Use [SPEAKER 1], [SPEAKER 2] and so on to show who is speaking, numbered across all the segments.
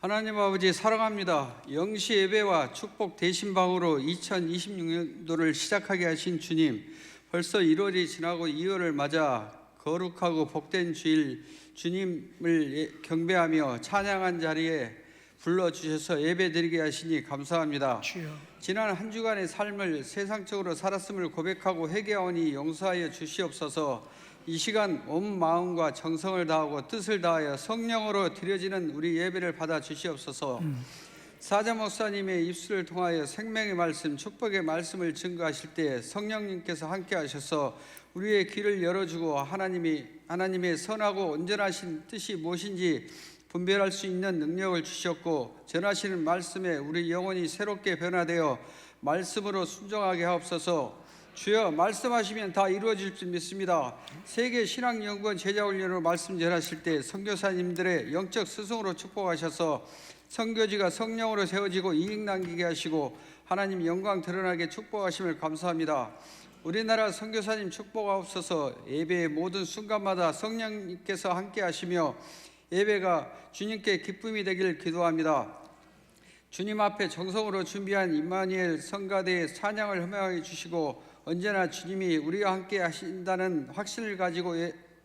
[SPEAKER 1] 하나님 아버지 사랑합니다. 영시 예배와 축복 대신방으로 2026년도를 시작하게 하신 주님, 벌써 1월이 지나고 2월을 맞아 거룩하고 복된 주일 주님을 경배하며 찬양한 자리에 불러주셔서 예배드리게 하시니 감사합니다.
[SPEAKER 2] 주여.
[SPEAKER 1] 지난 한 주간의 삶을 세상적으로 살았음을 고백하고 회개하오니 용서하여 주시옵소서. 이 시간 온 마음과 정성을 다하고 뜻을 다하여 성령으로 드려지는 우리 예배를 받아 주시옵소서. 사자 목사님의 입술을 통하여 생명의 말씀, 축복의 말씀을 증거하실 때 성령님께서 함께 하셔서 우리의 귀를 열어주고 하나님의 선하고 온전하신 뜻이 무엇인지 분별할 수 있는 능력을 주셨고, 전하시는 말씀에 우리 영혼이 새롭게 변화되어 말씀으로 순종하게 하옵소서. 주여, 말씀하시면 다 이루어질 줄 믿습니다. 세계신학연구원 제자훈련으로 말씀 전하실 때 선교사님들의 영적 스승으로 축복하셔서 선교지가 성령으로 세워지고 이익 남기게 하시고 하나님 영광 드러나게 축복하심을 감사합니다. 우리나라 선교사님 축복하옵소서. 예배의 모든 순간마다 성령님께서 함께 하시며 예배가 주님께 기쁨이 되길 기도합니다. 주님 앞에 정성으로 준비한 임마누엘 성가대의 찬양을 흠양해 주시고 언제나 주님이 우리와 함께 하신다는 확신을 가지고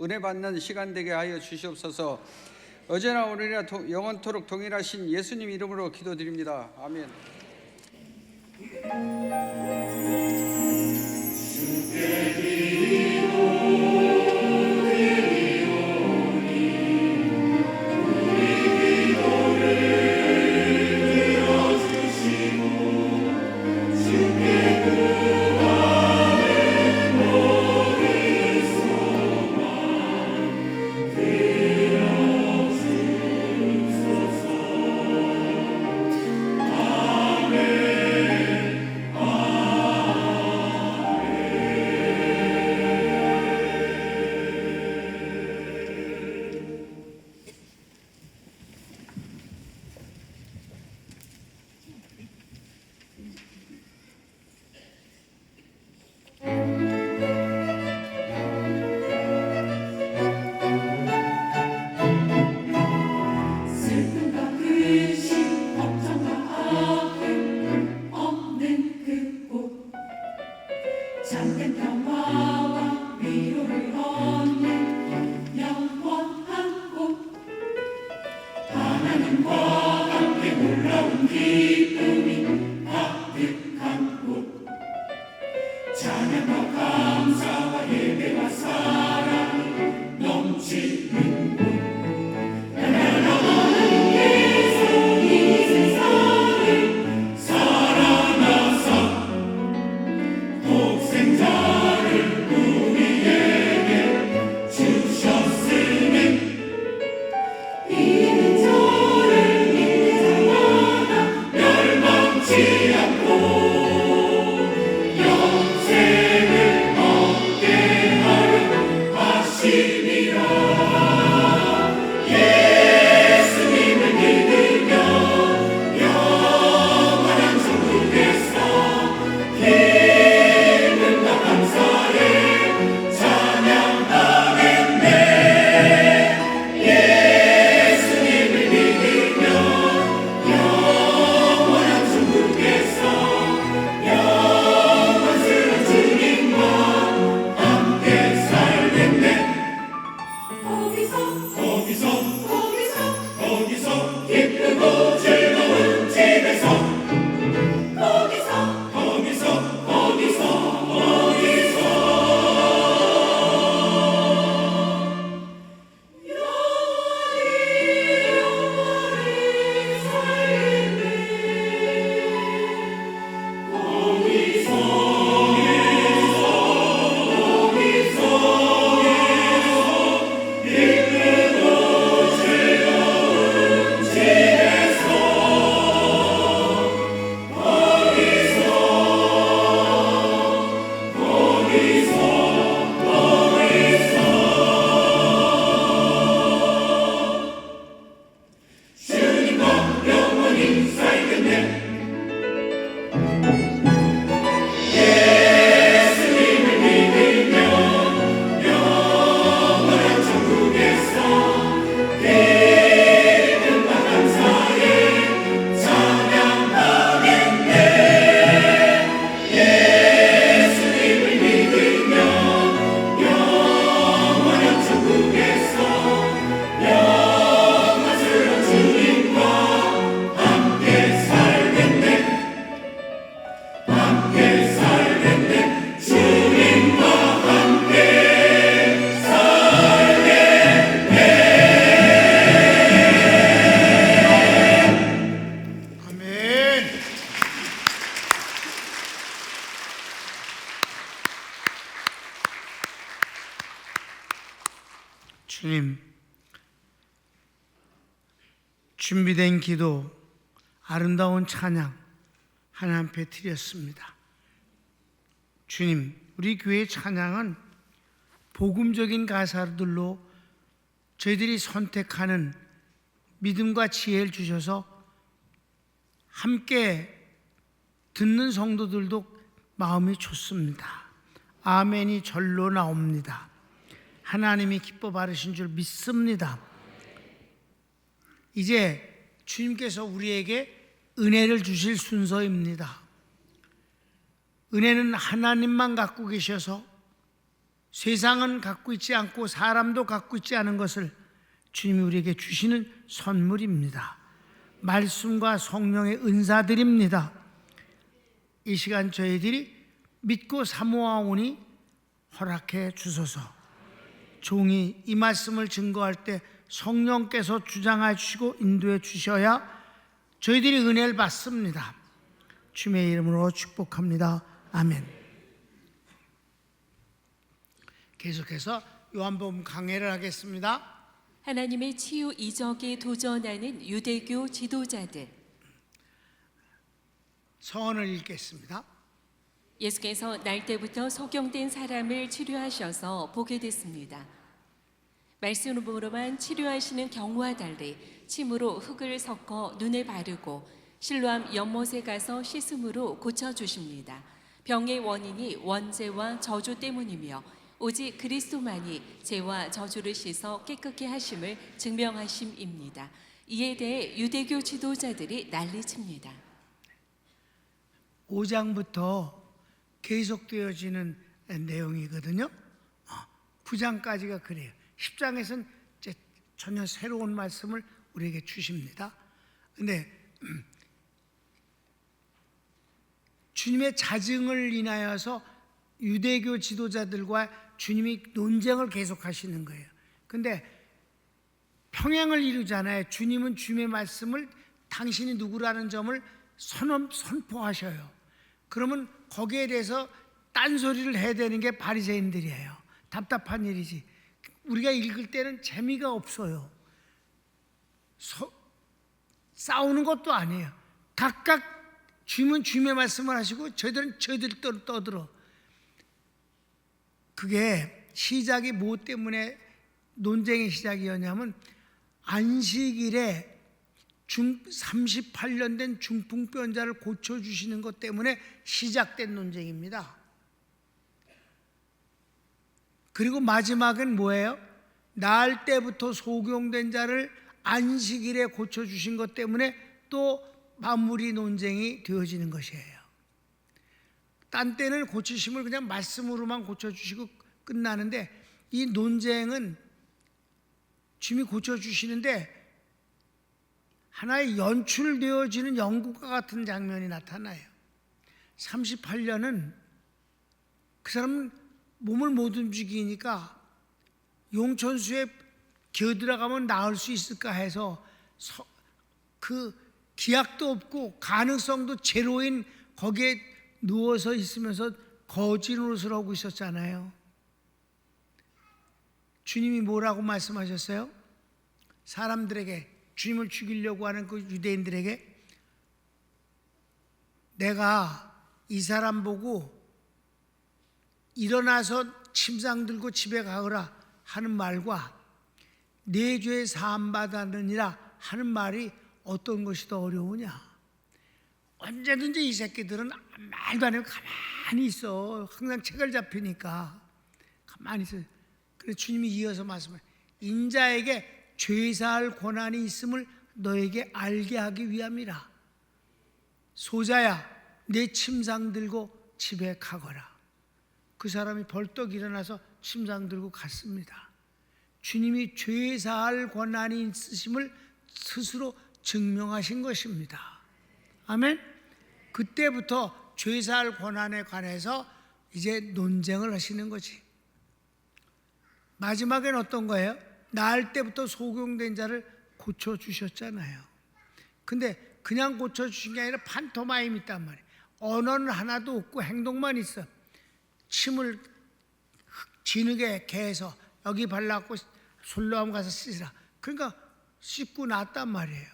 [SPEAKER 1] 은혜 받는 시간 되게 하여 주시옵소서. 어제나 오늘이나 영원토록 동일하신 예수님 이름으로 기도드립니다. 아멘.
[SPEAKER 2] 준비된 기도, 아름다운 찬양 하나님 앞에 드렸습니다. 주님, 우리 교회 찬양은 복음적인 가사들로 저희들이 선택하는 믿음과 지혜를 주셔서 함께 듣는 성도들도 마음이 좋습니다. 아멘이 절로 나옵니다. 하나님이 기뻐 바르신 줄 믿습니다. 이제 주님께서 우리에게 은혜를 주실 순서입니다. 은혜는 하나님만 갖고 계셔서 세상은 갖고 있지 않고 사람도 갖고 있지 않은 것을 주님이 우리에게 주시는 선물입니다. 말씀과 성령의 은사들입니다. 이 시간 저희들이 믿고 사모하오니 허락해 주소서. 종이 이 말씀을 증거할 때 성령께서 주장해 주시고 인도해 주셔야 저희들이 은혜를 받습니다. 주님의 이름으로 축복합니다. 아멘. 계속해서 요한복음 강해를 하겠습니다.
[SPEAKER 3] 하나님의 치유 이적에 도전하는 유대교 지도자들.
[SPEAKER 2] 서언을 읽겠습니다.
[SPEAKER 3] 예수께서 날 때부터 소경된 사람을 치료하셔서 보게 됐습니다. 말씀으로만 치료하시는 경우와 달리 침으로 흙을 섞어 눈에 바르고 실로암 연못에 가서 씻음으로 고쳐주십니다. 병의 원인이 원죄와 저주 때문이며 오직 그리스도만이 죄와 저주를 씻어 깨끗게 하심을 증명하심입니다. 이에 대해 유대교 지도자들이 난리칩니다.
[SPEAKER 2] 5장부터 계속되어지는 내용이거든요. 9장까지가 그래요. 10장에서는 이제 전혀 새로운 말씀을 우리에게 주십니다. 근데 주님의 자증을 인하여서 유대교 지도자들과 주님이 논쟁을 계속하시는 거예요. 근데 평행을 이루잖아요. 주님은 주님의 말씀을 당신이 누구라는 점을 선포하셔요. 그러면 거기에 대해서 딴소리를 해야 되는 게 바리새인들이에요. 답답한 일이지. 우리가 읽을 때는 재미가 없어요. 싸우는 것도 아니에요. 각각 주님은 주님의 말씀을 하시고 저희들은 저희들 떠들어. 그게 시작이 뭐 때문에 논쟁의 시작이었냐면 안식일에 38년 된 중풍병자를 고쳐주시는 것 때문에 시작된 논쟁입니다. 그리고 마지막은 뭐예요? 나을 때부터 소경된 자를 안식일에 고쳐주신 것 때문에 또 마무리 논쟁이 되어지는 것이에요. 딴 때는 고치심을 그냥 말씀으로만 고쳐주시고 끝나는데 이 논쟁은 주님이 고쳐주시는데 하나의 연출되어지는 연극과 같은 장면이 나타나요. 38년은 그 사람은 몸을 못 움직이니까 용천수에 기어들어가면 나을 수 있을까 해서 그 기약도 없고 가능성도 제로인 거기에 누워서 있으면서 거짓 노릇을 하고 있었잖아요. 주님이 뭐라고 말씀하셨어요? 사람들에게, 주님을 죽이려고 하는 그 유대인들에게 내가 이 사람 보고 일어나서 침상 들고 집에 가거라 하는 말과 내 죄 사함 받았느니라 하는 말이 어떤 것이 더 어려우냐? 언제든지 이 새끼들은 말도 안 하고 가만히 있어. 항상 책을 잡히니까 가만히 있어요. 그래서 주님이 이어서 말씀해요. 인자에게 죄사할 권한이 있음을 너에게 알게 하기 위함이라. 소자야, 내 침상 들고 집에 가거라. 그 사람이 벌떡 일어나서 침상 들고 갔습니다. 주님이 죄사할 권한이 있으심을 스스로 증명하신 것입니다. 아멘. 그때부터 죄사할 권한에 관해서 이제 논쟁을 하시는 거지. 마지막엔 어떤 거예요? 나을 때부터 소경된 자를 고쳐주셨잖아요. 근데 그냥 고쳐주신 게 아니라 판토마임 있단 말이에요. 언어는 하나도 없고 행동만 있어. 침을 진흙에 개서 여기 발라갖고 솔로암 가서 씻으라. 그러니까 씻고 났단 말이에요.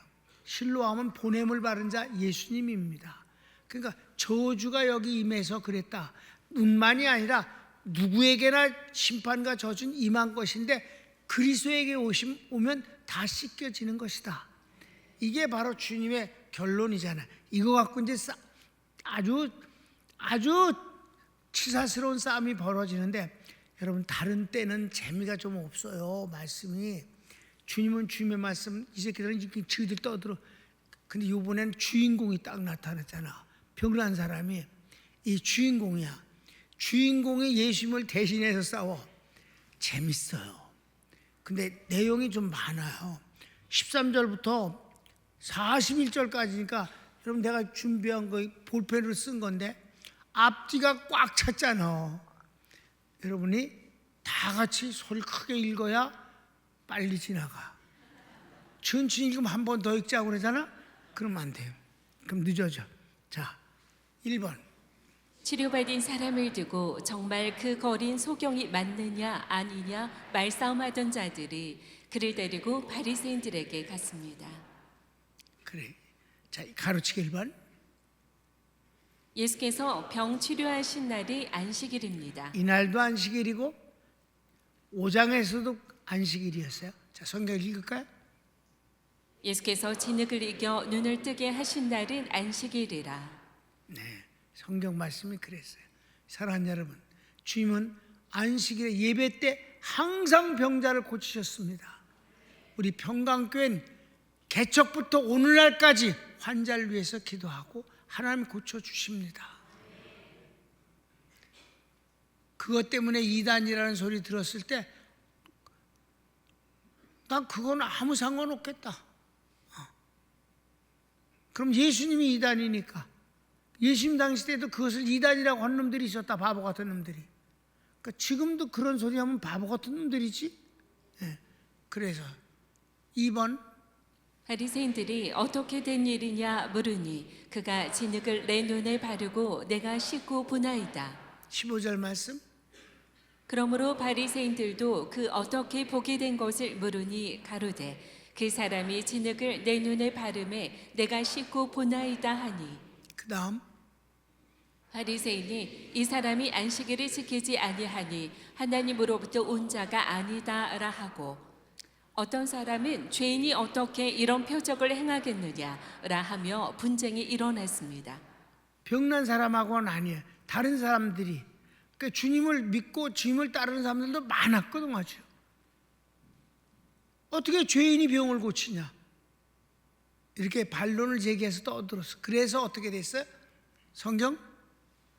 [SPEAKER 2] 실로하면 보냄을 받은 자 예수님입니다. 그러니까 저주가 여기 임해서 그랬다. 뿐만이 아니라 누구에게나 심판과 저주는 임한 것인데 그리스도에게 오면 다 씻겨지는 것이다. 이게 바로 주님의 결론이잖아. 이거 갖고 이제 아주 치사스러운 싸움이 벌어지는데, 여러분 다른 때는 재미가 좀 없어요. 말씀이 주님은 주님의 말씀, 이 새끼들은 저희들 떠들어. 근데 이번엔 주인공이 딱 나타났잖아. 병난 사람이 이 주인공이야. 주인공이 예수님을 대신해서 싸워. 재밌어요. 근데 내용이 좀 많아요. 13절부터 41절까지니까 여러분 내가 준비한 거 볼펜으로 쓴 건데 앞뒤가 꽉 찼잖아. 여러분이 다 같이 소리 크게 읽어야 빨리 지나가. 천천히 읽으면 한 번 더 읽자고 그러잖아. 그러면 안 돼요. 그럼 늦어져. 자, 1번.
[SPEAKER 3] 치료받은 사람을 두고 정말 그 거린 소경이 맞느냐 아니냐 말싸움하던 자들이 그를 데리고 바리새인들에게 갔습니다.
[SPEAKER 2] 그래. 자, 가로치기 1번.
[SPEAKER 3] 예수께서 병 치료하신 날이 안식일입니다.
[SPEAKER 2] 이날도 안식일이고 5장에서도 안식일이었어요. 자, 성경 읽을까요?
[SPEAKER 3] 예수께서 진흙을 이겨 눈을 뜨게 하신 날은 안식일이라.
[SPEAKER 2] 네, 성경 말씀이 그랬어요. 사랑하는 여러분, 주님은 안식일에 예배 때 항상 병자를 고치셨습니다. 우리 평강교회는 개척부터 오늘날까지 환자를 위해서 기도하고 하나님 고쳐주십니다. 그것 때문에 이단이라는 소리 들었을 때 난 그건 아무 상관없겠다. 그럼 예수님이 이단이니까, 예수님 당시 때도 그것을 이단이라고 한 놈들이 있었다. 바보 같은 놈들이. 그러니까 지금도 그런 소리 하면 바보 같은 놈들이지. 네. 그래서 2번.
[SPEAKER 3] 바리새인들이 어떻게 된 일이냐 물으니 그가 진흙을 내 눈에 바르고 내가 씻고 보나이다.
[SPEAKER 2] 15절 말씀.
[SPEAKER 3] 그러므로 바리새인들도 그 어떻게 보게 된 것을 물으니 가로되 그 사람이 진흙을 내 눈에 바르매 내가 씻고 보나이다 하니.
[SPEAKER 2] 그 다음.
[SPEAKER 3] 바리새인이 이 사람이 안식일을 지키지 아니하니 하나님으로부터 온 자가 아니다라 하고, 어떤 사람은 죄인이 어떻게 이런 표적을 행하겠느냐라 하며 분쟁이 일어났습니다.
[SPEAKER 2] 병난 사람하고는 아니에요. 다른 사람들이. 그러니까 주님을 믿고 주님을 따르는 사람들도 많았거든. 아주. 어떻게 죄인이 병을 고치냐, 이렇게 반론을 제기해서 떠들었어. 그래서 어떻게 됐어요? 성경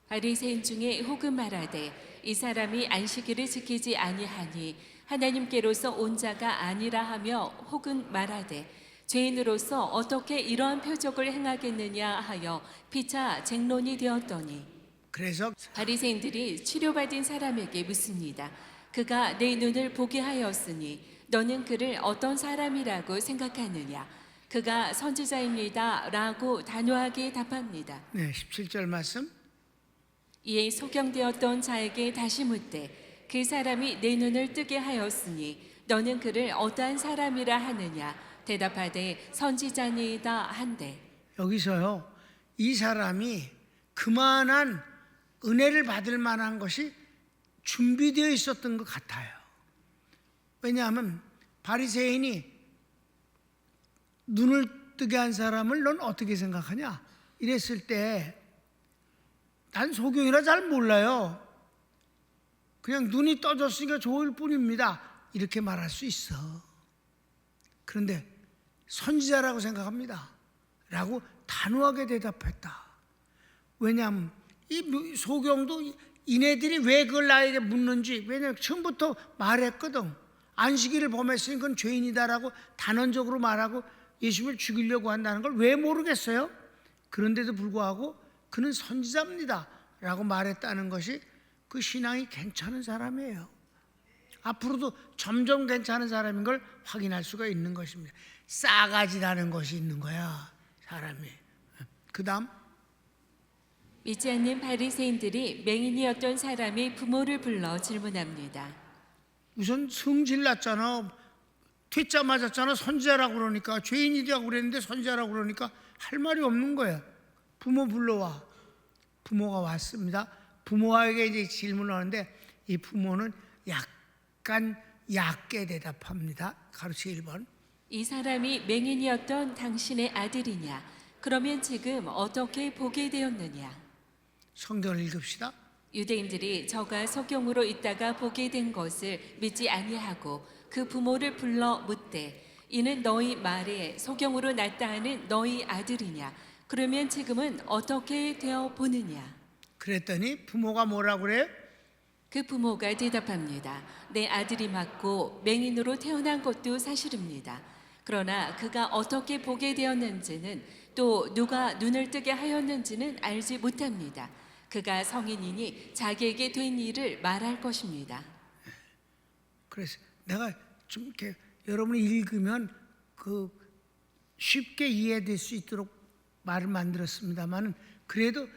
[SPEAKER 3] 바리새인 중에 혹은 말하되 이 사람이 안식일을 지키지 아니하니 하나님께로서 온 자가 아니라 하며, 혹은 말하되 죄인으로서 어떻게 이러한 표적을 행하겠느냐 하여 피차 쟁론이 되었더니,
[SPEAKER 2] 그래서
[SPEAKER 3] 바리새인들이 치료받은 사람에게 묻습니다. 그가 내 눈을 보게 하였으니 너는 그를 어떤 사람이라고 생각하느냐? 그가 선지자입니다 라고 단호하게 답합니다.
[SPEAKER 2] 네, 17절 말씀.
[SPEAKER 3] 이에 소경되었던 자에게 다시 묻되 그 사람이 내 눈을 뜨게 하였으니 너는 그를 어떠한 사람이라 하느냐? 대답하되 선지자니이다 한대.
[SPEAKER 2] 여기서요, 이 사람이 그만한 은혜를 받을 만한 것이 준비되어 있었던 것 같아요. 왜냐하면 바리새인이 눈을 뜨게 한 사람을 넌 어떻게 생각하냐 이랬을 때, 난 소경이라 잘 몰라요. 그냥 눈이 떠졌으니까 좋을 뿐입니다. 이렇게 말할 수 있어. 그런데 선지자라고 생각합니다 라고 단호하게 대답했다. 왜냐하면 이 소경도 이네들이 왜 그걸 나에게 묻는지, 왜냐하면 처음부터 말했거든. 안식일을 범했으니 그건 죄인이다라고 단언적으로 말하고 예수님을 죽이려고 한다는 걸 왜 모르겠어요? 그런데도 불구하고 그는 선지자입니다 라고 말했다는 것이 그 신앙이 괜찮은 사람이에요. 앞으로도 점점 괜찮은 사람인 걸 확인할 수가 있는 것입니다. 싸가지라는 것이 있는 거야, 사람이. 그 다음.
[SPEAKER 3] 믿지 않는 바리새인들이 맹인이었던 사람이 부모를 불러 질문합니다.
[SPEAKER 2] 우선 성질 났잖아. 퇴짜 맞았잖아. 선지자라고 그러니까. 죄인이라고 그랬는데 선지자라고 그러니까 할 말이 없는 거예요. 부모 불러와. 부모가 왔습니다. 부모에게 이제 질문을 하는데 이 부모는 약간 얕게 대답합니다. 가르치 1번.
[SPEAKER 3] 이 사람이 맹인이었던 당신의 아들이냐? 그러면 지금 어떻게 보게 되었느냐?
[SPEAKER 2] 성경을 읽읍시다.
[SPEAKER 3] 유대인들이 저가 석경으로 있다가 보게 된 것을 믿지 아니하고 그 부모를 불러 묻되 이는 너희 말에 소경으로 났다 하는 너희 아들이냐? 그러면 지금은 어떻게 되어 보느냐?
[SPEAKER 2] 그랬더니 부모가 뭐라고 그래요?
[SPEAKER 3] 그 부모가 대답합니다. 내 아들이 맞고 맹인으로 태어난 것도 사실입니다. 그러나 그가 어떻게 보게 되었는지는 또 누가 눈을 뜨게 하였는지는 알지 못합니다. 그가 성인이니 자기에게 된 일을 말할 것입니다.
[SPEAKER 2] 그래서 내가 좀 이렇게 여러분이 읽으면 그 쉽게 이해될 수 있도록 말을 만들었습니다만 그래도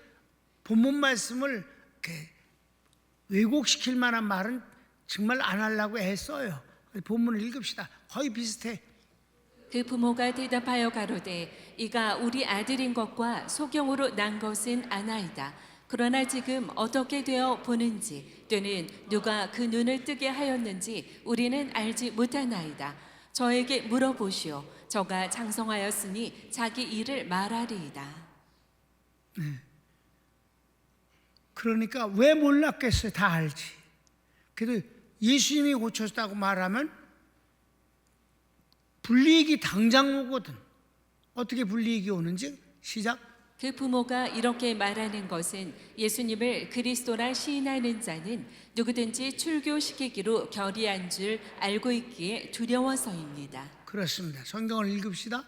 [SPEAKER 2] 본문 말씀을 이렇게 왜곡시킬 만한 말은 정말 안 하려고 애써요. 본문을 읽읍시다. 거의 비슷해.
[SPEAKER 3] 그 부모가 대답하여 가로되 이가 우리 아들인 것과 소경으로 난 것은 아나이다. 그러나 지금 어떻게 되어 보는지 또는 누가 그 눈을 뜨게 하였는지 우리는 알지 못하나이다. 저에게 물어보시오. 저가 장성하였으니 자기 일을 말하리이다.
[SPEAKER 2] 그러니까 왜 몰랐겠어요? 다 알지. 그래도 예수님이 고쳤다고 말하면 불이익이 당장 오거든. 어떻게 불이익이 오는지 시작.
[SPEAKER 3] 그 부모가 이렇게 말하는 것은 예수님을 그리스도라 시인하는 자는 누구든지 출교시키기로 결의한 줄 알고 있기에 두려워서입니다.
[SPEAKER 2] 그렇습니다. 성경을 읽읍시다.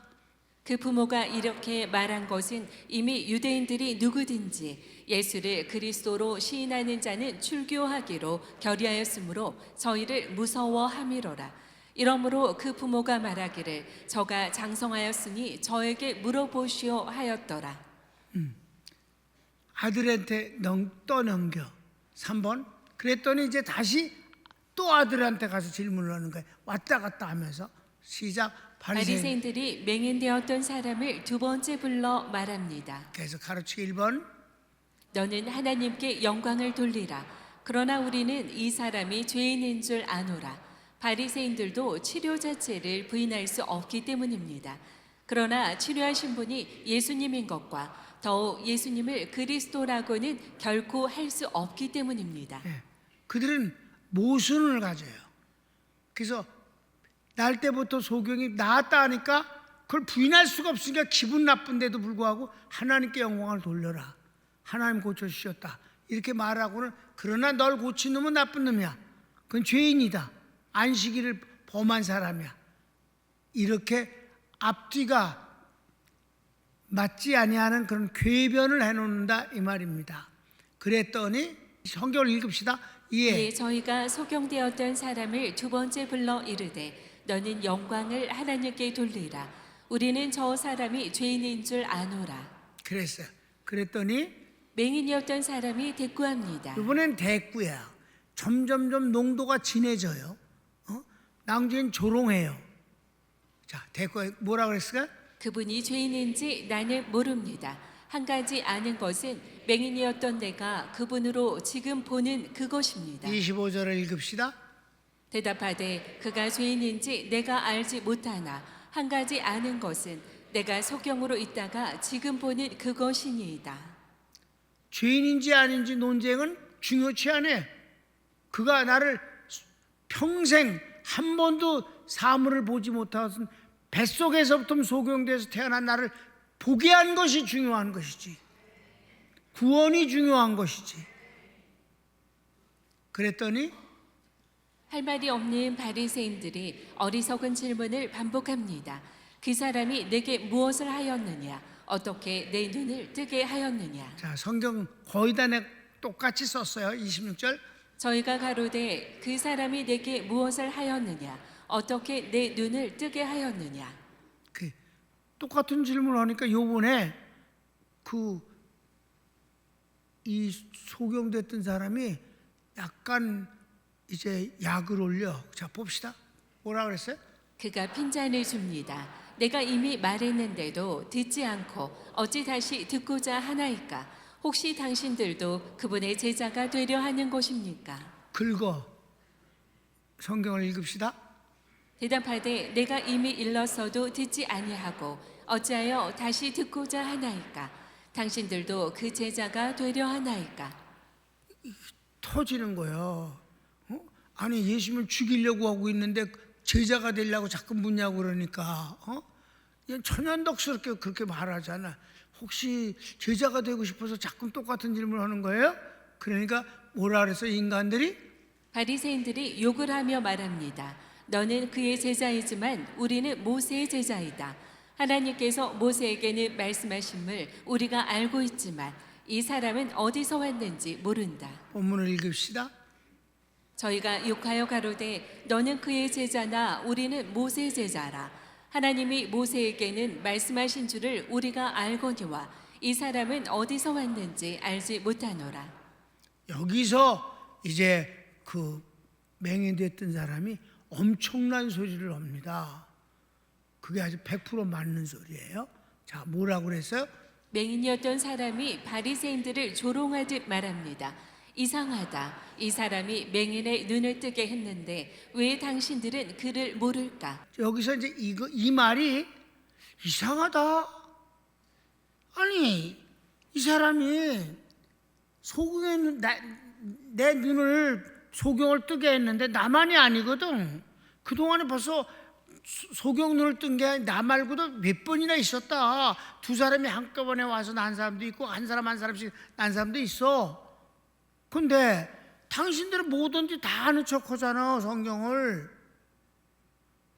[SPEAKER 3] 그 부모가 이렇게 말한 것은 이미 유대인들이 누구든지 예수를 그리스도로 시인하는 자는 출교하기로 결의하였으므로 저희를 무서워함이로라. 이러므로 그 부모가 말하기를 저가 장성하였으니 저에게 물어보시오 하였더라.
[SPEAKER 2] 아들한테 떠넘겨. 3번. 그랬더니 이제 다시 또 아들한테 가서 질문을 하는 거예요. 왔다 갔다 하면서. 시작.
[SPEAKER 3] 바리새인들이 맹인되었던 사람을 두 번째 불러 말합니다.
[SPEAKER 2] 그래서 가르치기 1번.
[SPEAKER 3] 너는 하나님께 영광을 돌리라. 그러나 우리는 이 사람이 죄인인 줄 아노라. 바리새인들도 치료 자체를 부인할 수 없기 때문입니다. 그러나 치료하신 분이 예수님인 것과 더욱 예수님을 그리스도라고는 결코 할 수 없기 때문입니다.
[SPEAKER 2] 그들은 모순을 가져요. 그래서 날 때부터 소경이 나았다 하니까 그걸 부인할 수가 없으니까 기분 나쁜데도 불구하고 하나님께 영광을 돌려라. 하나님 고쳐주셨다. 이렇게 말하고는 그러나 널 고친 놈은 나쁜 놈이야. 그건 죄인이다. 안식일을 범한 사람이야. 이렇게 앞뒤가 맞지 아니하는 그런 궤변을 해놓는다 이 말입니다. 그랬더니 성경을 읽읍시다.
[SPEAKER 3] 예, 저희가 소경되었던 사람을 두 번째 불러 이르되 너는 영광을 하나님께 돌리라. 우리는 저 사람이 죄인인 줄 아노라.
[SPEAKER 2] 그랬어요. 그랬더니
[SPEAKER 3] 맹인이었던 사람이 대꾸합니다.
[SPEAKER 2] 이번엔 대꾸야. 점점점 농도가 진해져요. 나중엔 조롱해요. 자, 대꾸 뭐라 그랬을까?
[SPEAKER 3] 그분이 죄인인지 나는 모릅니다. 한 가지 아는 것은 맹인이었던 내가 그분으로 지금 보는 그것입니다.
[SPEAKER 2] 25절을 읽읍시다.
[SPEAKER 3] 대답하되 그가 죄인인지 내가 알지 못하나 한 가지 아는 것은 내가 소경으로 있다가 지금 보는 그것이니이다.
[SPEAKER 2] 죄인인지 아닌지 논쟁은 중요치 않아. 그가 나를 평생 한 번도 사물을 보지 못하던 뱃속에서부터 소경돼서 태어난 나를 보게 한 것이 중요한 것이지. 구원이 중요한 것이지. 그랬더니
[SPEAKER 3] 할 말이 없는 바리새인들이 어리석은 질문을 반복합니다. 그 사람이 내게 무엇을 하였느냐? 어떻게 내 눈을 뜨게 하였느냐?
[SPEAKER 2] 자, 성경 거의 다 똑같이 썼어요. 26절.
[SPEAKER 3] 저희가 가로되 그 사람이 내게 무엇을 하였느냐? 어떻게 내 눈을 뜨게 하였느냐?
[SPEAKER 2] 똑같은 질문을 하니까 요번에 이 소경됐던 사람이 약간 이제 약을 올려. 자, 봅시다. 뭐라 그랬어요?
[SPEAKER 3] 그가 핀잔을 줍니다. 내가 이미 말했는데도 듣지 않고 어찌 다시 듣고자 하나이까? 혹시 당신들도 그분의 제자가 되려 하는 것입니까?
[SPEAKER 2] 긁어. 성경을 읽읍시다.
[SPEAKER 3] 대답하되 내가 이미 일렀어도 듣지 아니하고 어찌하여 다시 듣고자 하나이까? 당신들도 그 제자가 되려 하나이까?
[SPEAKER 2] 터지는 거예요. 아니 예수님을 죽이려고 하고 있는데 제자가 되려고 자꾸 묻냐고 그러니까 천연덕스럽게 그렇게 말하잖아. 혹시 제자가 되고 싶어서 자꾸 똑같은 질문을 하는 거예요? 그러니까 뭐라 그래서 인간들이
[SPEAKER 3] 바리새인들이 욕을 하며 말합니다. 너는 그의 제자이지만 우리는 모세의 제자이다. 하나님께서 모세에게는 말씀하심을 우리가 알고 있지만 이 사람은 어디서 왔는지 모른다.
[SPEAKER 2] 본문을 읽읍시다.
[SPEAKER 3] 저희가 욕하여 가로되 너는 그의 제자나 우리는 모세의 제자라. 하나님이 모세에게는 말씀하신 줄을 우리가 알거니와 이 사람은 어디서 왔는지 알지 못하노라.
[SPEAKER 2] 여기서 이제 그 맹인됐던 사람이 엄청난 소리를 합니다. 그게 아주 100% 맞는 소리예요. 자, 뭐라고 그랬어요?
[SPEAKER 3] 맹인이었던 사람이 바리새인들을 조롱하듯 말합니다. 이상하다. 이 사람이 맹인의 눈을 뜨게 했는데 왜 당신들은 그를 모를까?
[SPEAKER 2] 여기서 이제 이 말이 이상하다. 아니 이 사람이 소경에 내 눈을 소경을 뜨게 했는데 나만이 아니거든. 그동안에 벌써 소경 눈을 뜬 게 나 말고도 몇 번이나 있었다. 두 사람이 한꺼번에 와서 난 사람도 있고 한 사람씩 난 사람도 있어. 근데 당신들은 뭐든지 다 아는 척 하잖아. 성경을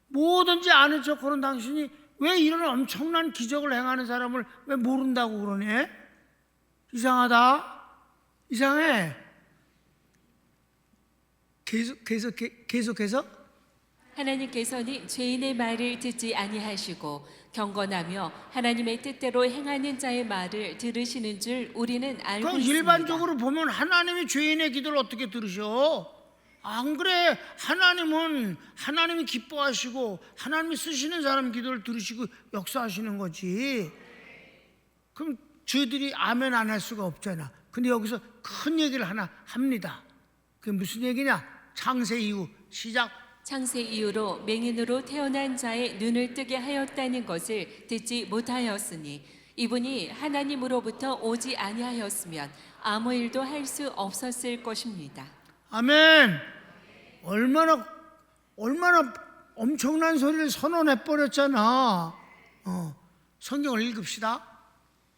[SPEAKER 2] 뭐든지 아는 척 하는 당신이 왜 이런 엄청난 기적을 행하는 사람을 왜 모른다고 그러네? 이상하다. 이상해. 계속해서
[SPEAKER 3] 하나님께서는 죄인의 말을 듣지 아니하시고 경건하며 하나님의 뜻대로 행하는 자의 말을 들으시는 줄 우리는 알고
[SPEAKER 2] 그럼
[SPEAKER 3] 있습니다.
[SPEAKER 2] 일반적으로 보면 하나님이 죄인의 기도를 어떻게 들으셔? 안 그래. 하나님이 기뻐하시고 하나님이 쓰시는 사람 기도를 들으시고 역사하시는 거지. 그럼 저희들이 아멘 안 할 수가 없잖아. 근데 여기서 큰 얘기를 하나 합니다. 그게 무슨 얘기냐? 창세 이후 시작.
[SPEAKER 3] 창세 이후로 맹인으로 태어난 자의 눈을 뜨게 하였다는 것을 듣지 못하였으니 이분이 하나님으로부터 오지 아니하였으면 아무 일도 할 수 없었을 것입니다.
[SPEAKER 2] 아멘. 얼마나 엄청난 소리를 선언해 버렸잖아. 성경을 읽읍시다.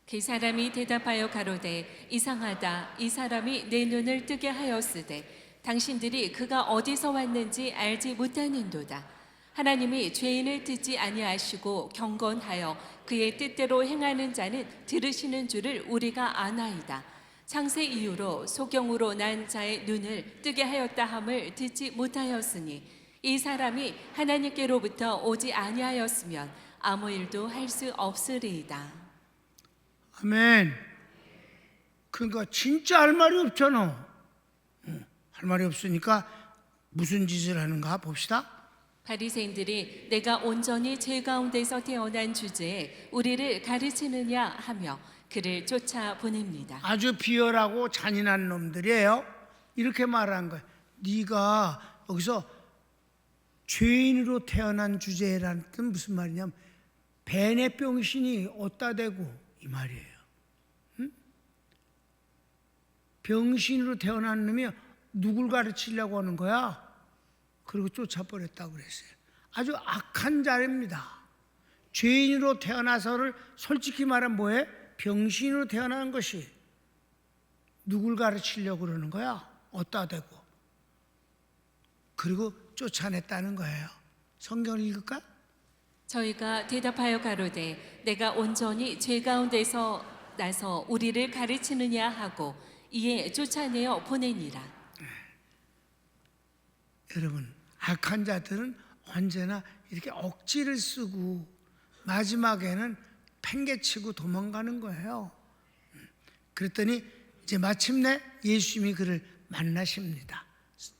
[SPEAKER 3] 그 사람이 대답하여 가로되 이상하다. 이 사람이 내 눈을 뜨게 하였으되 당신들이 그가 어디서 왔는지 알지 못하는도다. 하나님이 죄인을 듣지 아니하시고 경건하여 그의 뜻대로 행하는 자는 들으시는 줄을 우리가 아나이다. 창세 이후로 소경으로 난 자의 눈을 뜨게 하였다 함을 듣지 못하였으니 이 사람이 하나님께로부터 오지 아니하였으면 아무 일도 할 수 없으리이다.
[SPEAKER 2] 아멘. 그러니까 진짜 할 말이 없잖아. 할 말이 없으니까 무슨 짓을 하는가 봅시다.
[SPEAKER 3] 바리새인들이 내가 온전히 죄 가운데서 태어난 주제에 우리를 가르치느냐 하며 그를 쫓아 보냅니다.
[SPEAKER 2] 아주 비열하고 잔인한 놈들이에요. 이렇게 말한 거예요. 네가 여기서 죄인으로 태어난 주제라는 뜻은 무슨 말이냐면 벤의 병신이 어디다 대고 이 말이에요. 응? 병신으로 태어난 놈이 누굴 가르치려고 하는 거야? 그리고 쫓아버렸다고 그랬어요. 아주 악한 자입니다. 죄인으로 태어나서를 솔직히 말하면 뭐해? 병신으로 태어난 것이 누굴 가르치려고 그러는 거야? 어디다 대고. 그리고 쫓아냈다는 거예요. 성경을 읽을까?
[SPEAKER 3] 저희가 대답하여 가로되 내가 온전히 죄 가운데서 나서 우리를 가르치느냐 하고 이에 쫓아내어 보내니라.
[SPEAKER 2] 여러분, 악한 자들은 언제나 이렇게 억지를 쓰고 마지막에는 팽개치고 도망가는 거예요. 그랬더니 이제 마침내 예수님이 그를 만나십니다.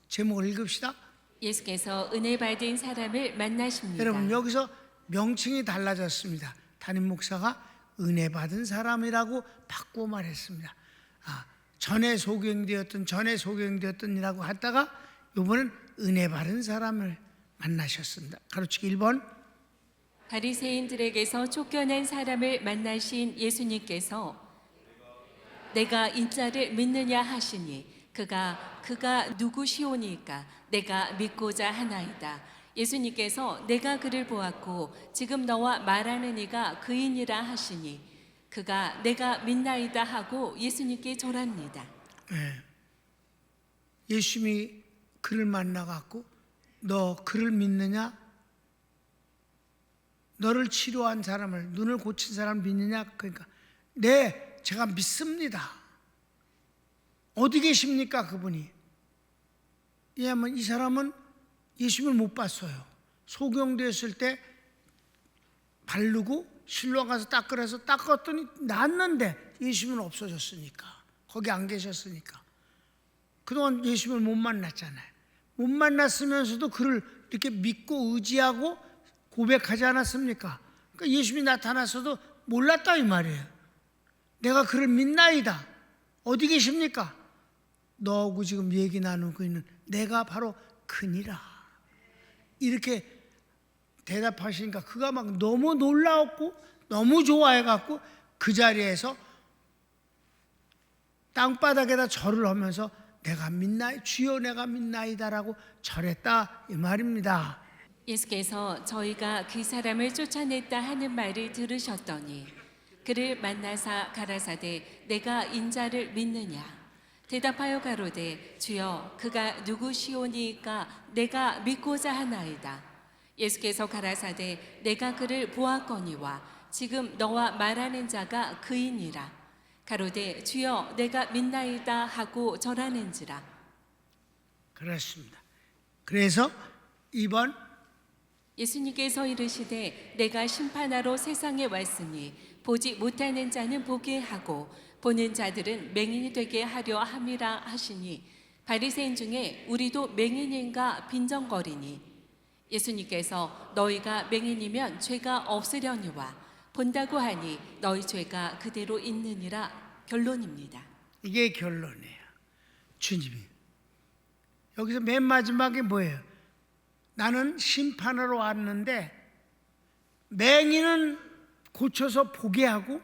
[SPEAKER 2] 제목을 읽읍시다.
[SPEAKER 3] 예수께서 은혜 받은 사람을 만나십니다.
[SPEAKER 2] 여러분 여기서 명칭이 달라졌습니다. 담임 목사가 은혜 받은 사람이라고 바꾸어 말했습니다. 전에 소경되었던이라고 하다가 이번엔 은혜 받은 사람을 만나셨습니다. 가로치기 1번.
[SPEAKER 3] 바리새인들에게서 쫓겨난 사람을 만나신 예수님께서 내가 인자를 믿느냐 하시니 그가 누구시오니까 내가 믿고자 하나이다. 예수님께서 내가 그를 보았고 지금 너와 말하는 이가 그이니라 하시니 그가 내가 믿나이다 하고 예수님께 절합니다.
[SPEAKER 2] 네. 예수님이 그를 만나갖고 너 그를 믿느냐? 너를 치료한 사람을, 눈을 고친 사람을 믿느냐? 그러니까 네, 제가 믿습니다. 어디 계십니까 그분이? 왜냐하면 이 사람은 예수님을 못 봤어요. 소경되었을 때 바르고 실로암 가서 닦으래서 닦았더니 낫는데 예수님은 없어졌으니까, 거기 안 계셨으니까. 그동안 예수님을 못 만났잖아요. 못 만났으면서도 그를 이렇게 믿고 의지하고 고백하지 않았습니까? 그러니까 예수님이 나타났어도 몰랐다 이 말이에요. 내가 그를 믿나이다. 어디 계십니까? 너하고 지금 얘기 나누고 있는 내가 바로 그니라. 이렇게 대답하시니까 그가 막 너무 놀라웠고 너무 좋아해갖고 그 자리에서 땅바닥에다 절을 하면서 내가 믿나이, 주여 내가 믿나이다라고 절했다 이 말입니다.
[SPEAKER 3] 예수께서 저희가 그 사람을 쫓아냈다 하는 말을 들으셨더니 그를 만나사 가라사대 내가 인자를 믿느냐 대답하여 가로되 주여 그가 누구시오니까 내가 믿고자 하나이다. 예수께서 가라사대 내가 그를 보았거니와 지금 너와 말하는 자가 그이니라. 가로되 주여 내가 믿나이다 하고 절하는지라.
[SPEAKER 2] 그렇습니다. 그래서 2번
[SPEAKER 3] 예수님께서 이르시되 내가 심판하러 세상에 왔으니 보지 못하는 자는 보게 하고 보는 자들은 맹인이 되게 하려 함이라 하시니 바리새인 중에 우리도 맹인인가 빈정거리니 예수님께서 너희가 맹인이면 죄가 없으려니와 본다고 하니 너희 죄가 그대로 있느니라 결론입니다.
[SPEAKER 2] 이게 결론이에요. 주님이 여기서 맨 마지막에 뭐예요? 나는 심판하러 왔는데 맹인은 고쳐서 보게 하고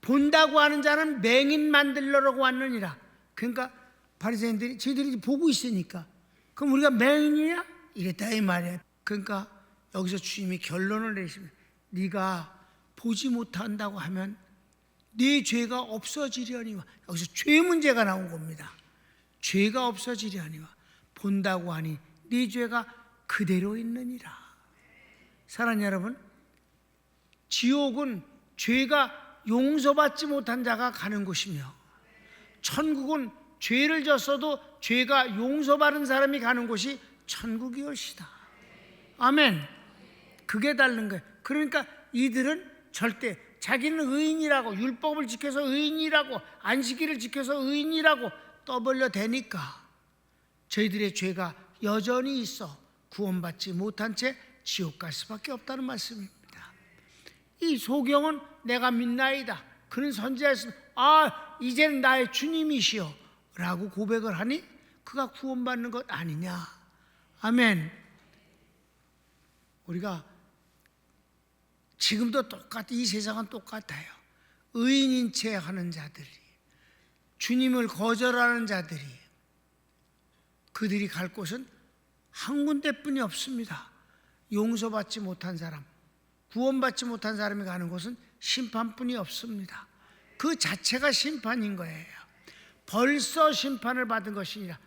[SPEAKER 2] 본다고 하는 자는 맹인 만들려고 왔느니라. 그러니까 바리새인들이 저희들이 보고 있으니까 그럼 우리가 맹인이냐? 이랬다 이 말이에요. 그러니까 여기서 주님이 결론을 내십니다. 네가 보지 못한다고 하면 네 죄가 없어지려니와. 여기서 죄 문제가 나온 겁니다. 죄가 없어지려니와 본다고 하니 네 죄가 그대로 있느니라. 사랑하는 여러분, 지옥은 죄가 용서받지 못한 자가 가는 곳이며 천국은 죄를 졌어도 죄가 용서받은 사람이 가는 곳이 천국이올시다. 아멘. 그게 다른 거예요. 그러니까 이들은 절대 자기는 의인이라고, 율법을 지켜서 의인이라고, 안식일을 지켜서 의인이라고 떠벌려 대니까 저희들의 죄가 여전히 있어 구원받지 못한 채 지옥 갈 수밖에 없다는 말씀입니다. 이 소경은 내가 믿나이다. 그는 선지자였으면 이제는 나의 주님이시여 라고 고백을 하니 그가 구원받는 것 아니냐. 아멘. 우리가 지금도 이 세상은 똑같아요. 의인인 채 하는 자들이, 주님을 거절하는 자들이, 그들이 갈 곳은 한 군데뿐이 없습니다. 용서받지 못한 사람, 구원받지 못한 사람이 가는 곳은 심판뿐이 없습니다. 그 자체가 심판인 거예요. 벌써 심판을 받은 것이니라.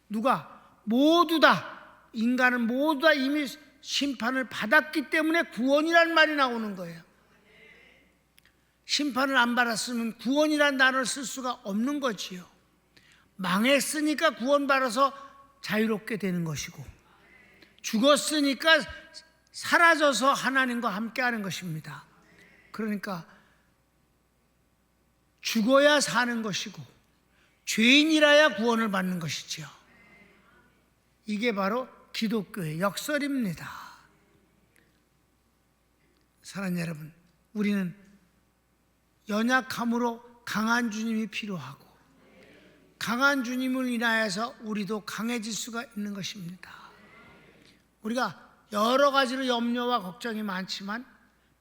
[SPEAKER 2] 누가? 모두 다, 인간은 모두 다 이미 심판을 받았기 때문에 구원이라는 말이 나오는 거예요. 심판을 안 받았으면 구원이라는 단어를 쓸 수가 없는 거지요. 망했으니까 구원받아서 자유롭게 되는 것이고, 죽었으니까 사라져서 하나님과 함께하는 것입니다. 그러니까 죽어야 사는 것이고 죄인이라야 구원을 받는 것이지요. 이게 바로 기독교의 역설입니다. 사랑하는 여러분, 우리는 연약함으로 강한 주님이 필요하고 강한 주님을 인하여서 우리도 강해질 수가 있는 것입니다. 우리가 여러 가지로 염려와 걱정이 많지만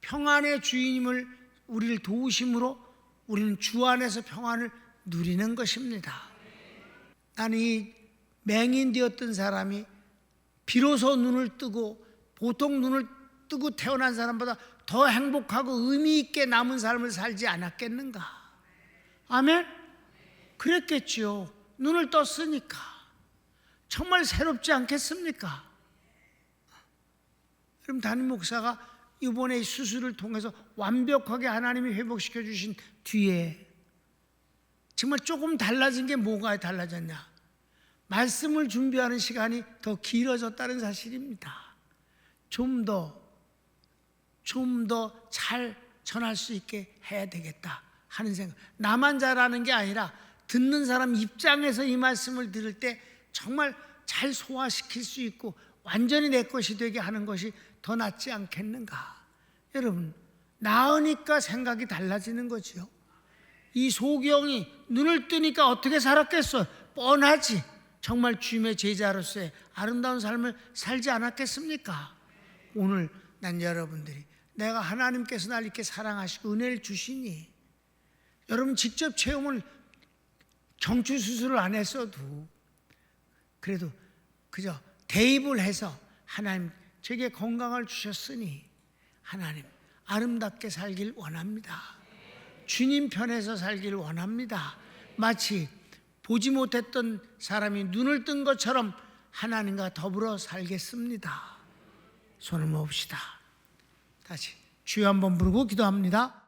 [SPEAKER 2] 평안의 주인임을 우리를 도우심으로 우리는 주 안에서 평안을 누리는 것입니다. 나는 이 맹인 되었던 사람이 비로소 눈을 뜨고 보통 눈을 뜨고 태어난 사람보다 더 행복하고 의미 있게 남은 삶을 살지 않았겠는가? 아멘? 그랬겠지요. 눈을 떴으니까. 정말 새롭지 않겠습니까? 그럼 담임 목사가 이번에 수술을 통해서 완벽하게 하나님이 회복시켜 주신 뒤에 정말 조금 달라진 게 뭐가 달라졌냐? 말씀을 준비하는 시간이 더 길어졌다는 사실입니다. 좀 더 잘 전할 수 있게 해야 되겠다 하는 생각. 나만 잘하는 게 아니라 듣는 사람 입장에서 이 말씀을 들을 때 정말 잘 소화시킬 수 있고 완전히 내 것이 되게 하는 것이 더 낫지 않겠는가? 여러분, 나으니까 생각이 달라지는 거지요. 이 소경이 눈을 뜨니까 어떻게 살았겠어요? 뻔하지. 정말 주님의 제자로서의 아름다운 삶을 살지 않았겠습니까? 오늘 난 여러분들이 내가 하나님께서 날 이렇게 사랑하시고 은혜를 주시니 여러분 직접 체험을 정추 수술을 안 했어도 그래도 그저 대입을 해서 하나님 제게 건강을 주셨으니 하나님 아름답게 살길 원합니다. 주님 편에서 살길 원합니다. 마치 보지 못했던 사람이 눈을 뜬 것처럼 하나님과 더불어 살겠습니다. 손을 모읍시다. 다시 주여 한번 부르고 기도합니다.